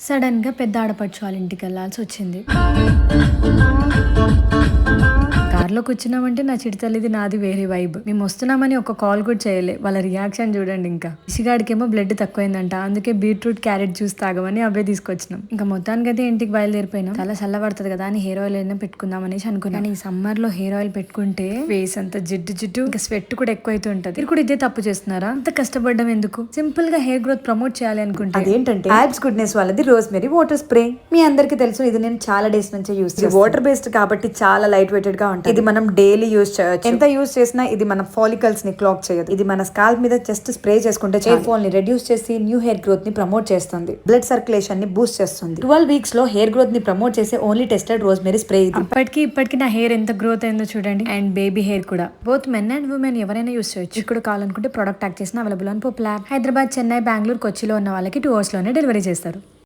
సడన్‌గా పెద్ద ఆడపడుచు వాళ్ళ ఇంటికెళ్ళాల్సి వచ్చింది. కార్‌లో కూర్చున్నామంటే నా చిట్టి తల్లిది నాది వేరే వైబ్. మేము వస్తున్నామని ఒక కాల్ కూడా చేయలే. వాళ్ళ రియాక్షన్ చూడండి ఇంకా. రిషిగాడికేమో బ్లడ్ తక్కువైందంట. అందుకే బీట్రూట్, క్యారెట్ జ్యూస్ తాగమని అవే తీసుకొచ్చినాం. ఇంకా మొత్తానికైతే ఇంటికి బయలుదేరిపోయినాం. చాలా చల్లబడుతుంది కదా అని హెయిర్ ఆయిల్ అయినా పెట్టుకుందాం అనేసి అనుకున్నాం. కానీ ఈ సమ్మర్ లో హెయిర్ ఆయిల్ పెట్టుకుంటే ఫేస్ అంతా జిడ్డు ఇంకా స్వెట్ కూడా ఎక్కువ అవుతూ ఉంటది. మీరు కూడా ఇదే తప్పు చేస్తున్నారా? అంత కష్టపడడం ఎందుకు? సింపుల్ గా హెయిర్ గ్రోత్ ప్రమోట్ చేయాలి అనుకుంటే అదేంటంటే యాబ్స్ గుడ్నెస్ వాళ్ళది రోజ్మెరీ వాటర్ స్ప్రే. మీ అందరికి తెలుసు, ఇది నేను చాలా డేస్ నుంచి యూస్ చేస్తాను. వాటర్ బేస్డ్ కాబట్టి చాలా లైట్ వెయిటెడ్ గా ఉంటుంది. ఇది మనం డైలీ యూస్ చేయొచ్చు. ఎంత యూస్ చేసినా ఇది మన ఫాలికల్స్ ని క్లాక్ చేయదు. ఇది మన స్కాల్ప్ మీద జస్ట్ స్ప్రే చేసుకుంటే హెయిర్ ఫాల్ ని రెడ్యూస్ చేసి న్యూ హెయిర్ గ్రోత్ ని ప్రమోట్ చేస్తుంది. బ్లడ్ సర్క్యులేషన్ ని బూస్ట్ చేస్తుంది. 12 వీక్స్ లో హెయిర్ గ్రోత్ ని ప్రమోట్ చేసే ఓన్లీ టెస్టెడ్ రోజ్మెరీ స్ప్రే ఇది. ఇప్పటికి నా హెయిర్ ఎంత గ్రోత్ అయిందో చూడండి. అండ్ బేబీ హెయిర్ కూడా. బోత్ మెన్ అండ్ ఉమెన్ ఎవరైనా యూస్ చేయొచ్చు. ఇక్కడ కావాలనుకుంటే ప్రొడక్ట్ ట్యాక్ చేసిన అవైలబుల్ అని పాపులర్. హైదరాబాద్, చెన్నై, బెంగళూరు, కొచ్చిలో ఉన్న వాళ్ళకి 2 hours లోనే డెలివరీ చేస్తారు.